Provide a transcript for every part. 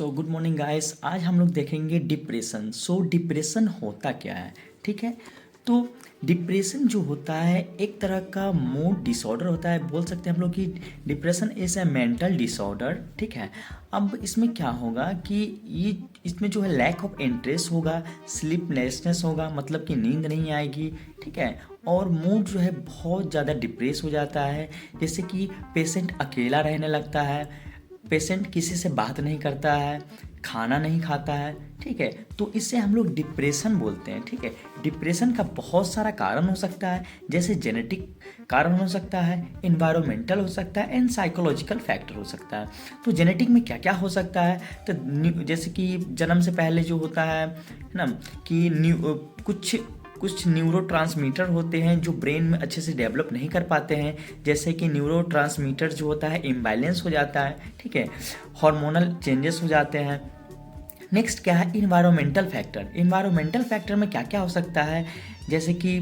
So good morning guys. आज हम लोग देखेंगे डिप्रेशन। डिप्रेशन होता क्या है, ठीक है। तो डिप्रेशन जो होता है एक तरह का मूड डिसऑर्डर होता है। बोल सकते हैं हम लोग कि depression is a mental disorder, ठीक है। अब इसमें क्या होगा कि ये इसमें जो है लैक ऑफ इंटरेस्ट होगा, स्लीपलेसनेस होगा, मतलब कि नींद नहीं आएगी, ठीक है। और मूड जो है बहुत ज़्यादा डिप्रेस हो जाता है। जैसे कि पेशेंट अकेला रहने लगता है, पेशेंट किसी से बात नहीं करता है, खाना नहीं खाता है, ठीक है। तो इससे हम लोग डिप्रेशन बोलते हैं, ठीक है। डिप्रेशन का बहुत सारा कारण हो सकता है, जैसे जेनेटिक कारण हो सकता है, इन्वायरमेंटल हो सकता है एंड साइकोलॉजिकल फैक्टर हो सकता है। तो जेनेटिक में क्या क्या हो सकता है, तो जैसे कि जन्म से पहले जो होता है ना कि कुछ न्यूरोट्रांसमीटर होते हैं जो ब्रेन में अच्छे से डेवलप नहीं कर पाते हैं, जैसे कि न्यूरोट्रांसमीटर जो होता है इम्बैलेंस हो जाता है, ठीक है। हार्मोनल चेंजेस हो जाते हैं। नेक्स्ट क्या है, इन्वायरमेंटल फैक्टर। इन्वायरमेंटल फैक्टर में क्या क्या हो सकता है, जैसे कि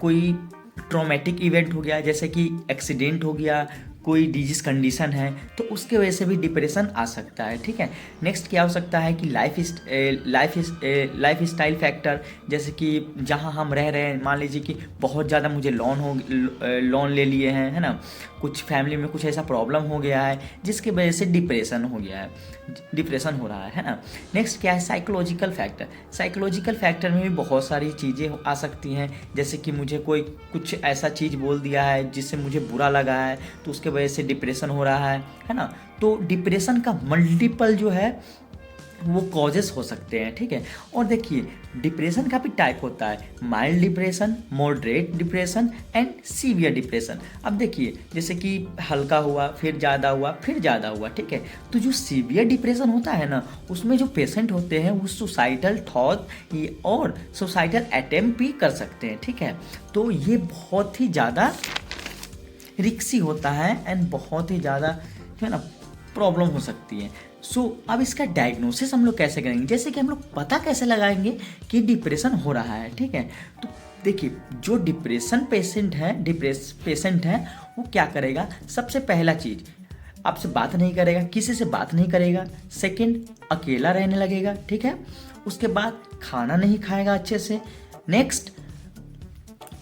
कोई ट्रॉमेटिक इवेंट हो गया, जैसे कि एक्सीडेंट हो गया, कोई डिजीज कंडीशन है, तो उसके वजह से भी डिप्रेशन आ सकता है, ठीक है। नेक्स्ट क्या हो सकता है कि लाइफ स्टाइल फैक्टर, जैसे कि जहाँ हम रह रहे हैं, मान लीजिए कि बहुत ज़्यादा मुझे लोन ले लिए हैं, है ना। कुछ फैमिली में कुछ ऐसा प्रॉब्लम हो गया है जिसकी वजह से डिप्रेशन हो रहा है ना। नेक्स्ट क्या है, साइकोलॉजिकल फैक्टर। साइकोलॉजिकल फैक्टर में भी बहुत सारी चीज़ें आ सकती हैं, जैसे कि मुझे कोई कुछ ऐसा चीज़ बोल दिया है जिससे मुझे बुरा लगा है, तो उसके वजह से डिप्रेशन हो रहा है ना। तो डिप्रेशन का मल्टीपल जो है वो कॉजेस हो सकते हैं, ठीक है। और देखिए डिप्रेशन का भी टाइप होता है, mild depression, moderate depression and severe depression. अब देखिए जैसे कि हल्का हुआ, फिर ज़्यादा हुआ, फिर ज़्यादा हुआ, ठीक है। तो जो सीवियर डिप्रेशन होता है ना, उसमें जो पेशेंट होते हैं वो सुसाइडल थॉट और सुसाइडल अटेम्प्ट भी कर सकते हैं, ठीक है। तो ये बहुत ही ज़्यादा रिक्सी होता है एंड बहुत ही ज़्यादा है ना प्रॉब्लम हो सकती है। अब इसका डायग्नोसिस हम लोग कैसे करेंगे, जैसे कि हम लोग पता कैसे लगाएंगे कि डिप्रेशन हो रहा है, ठीक है। तो देखिए जो डिप्रेशन पेशेंट है वो क्या करेगा, सबसे पहला चीज़ आपसे बात नहीं करेगा, किसी से बात नहीं करेगा। सेकंड, अकेला रहने लगेगा, ठीक है। उसके बाद खाना नहीं खाएगा अच्छे से। नेक्स्ट,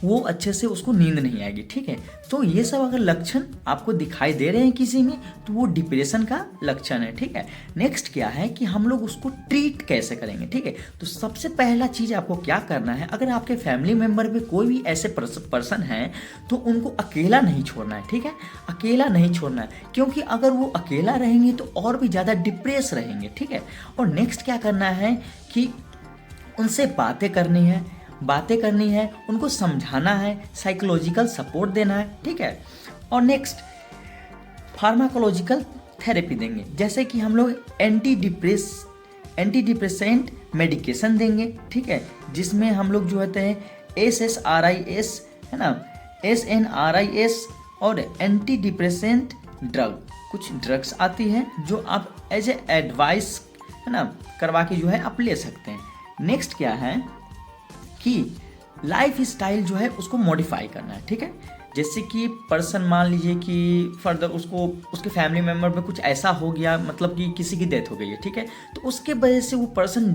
वो अच्छे से उसको नींद नहीं आएगी, ठीक है। तो ये सब अगर लक्षण आपको दिखाई दे रहे हैं किसी में, तो वो डिप्रेशन का लक्षण है, ठीक है। नेक्स्ट क्या है कि हम लोग उसको ट्रीट कैसे करेंगे, ठीक है। तो सबसे पहला चीज़ आपको क्या करना है, अगर आपके फैमिली मेम्बर में कोई भी ऐसे पर्सन है तो उनको अकेला नहीं छोड़ना है, ठीक है। अकेला नहीं छोड़ना है, क्योंकि अगर वो अकेला रहेंगे तो और भी ज़्यादा डिप्रेस रहेंगे, ठीक है। और नेक्स्ट क्या करना है कि उनसे बातें करनी है, उनको समझाना है, साइकोलॉजिकल सपोर्ट देना है, ठीक है। और नेक्स्ट फार्माकोलॉजिकल थेरेपी देंगे, जैसे कि हम लोग एंटी डिप्रेसेंट मेडिकेशन देंगे, ठीक है। जिसमें हम लोग जो होते हैं SSRIs है ना, SNRIs और एंटी डिप्रेसेंट ड्रग, कुछ ड्रग्स आती हैं जो आप एज ए एडवाइस है ना करवा के जो है आप ले सकते हैं। नेक्स्ट क्या है कि लाइफ स्टाइल जो है उसको मॉडिफाई करना है, ठीक है। जैसे कि पर्सन मान लीजिए कि फर्दर उसके फैमिली मेम्बर में कुछ ऐसा हो गया, मतलब कि किसी की डेथ हो गई है, ठीक है। तो उसके वजह से वो पर्सन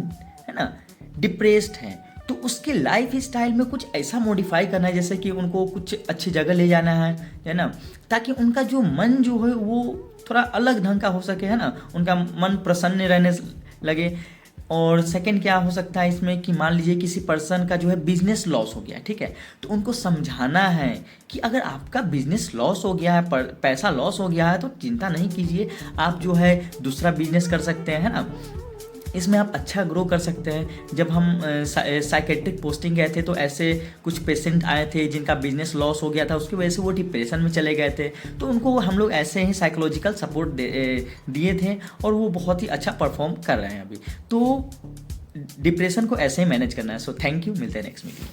है ना डिप्रेस्ड है, तो उसके लाइफ स्टाइल में कुछ ऐसा मॉडिफाई करना है, जैसे कि उनको कुछ अच्छी जगह ले जाना है ना, ताकि उनका जो मन जो है वो थोड़ा अलग ढंग का हो सके, है ना, उनका मन प्रसन्न रहने लगे। और सेकंड क्या हो सकता है इसमें कि मान लीजिए किसी पर्सन का जो है बिजनेस लॉस हो गया, ठीक है। तो उनको समझाना है कि अगर आपका बिजनेस लॉस हो गया है, पैसा लॉस हो गया है, तो चिंता नहीं कीजिए, आप जो है दूसरा बिजनेस कर सकते हैं, है ना। इसमें आप अच्छा ग्रो कर सकते हैं। जब हम साइकेट्रिक पोस्टिंग गए थे तो ऐसे कुछ पेशेंट आए थे जिनका बिजनेस लॉस हो गया था, उसकी वजह से वो डिप्रेशन में चले गए थे, तो उनको हम लोग ऐसे ही साइकोलॉजिकल सपोर्ट दिए थे और वो बहुत ही अच्छा परफॉर्म कर रहे हैं अभी। तो डिप्रेशन को ऐसे ही मैनेज करना है। सो थैंक यू, मिलते हैं नेक्स्ट वीडियो में।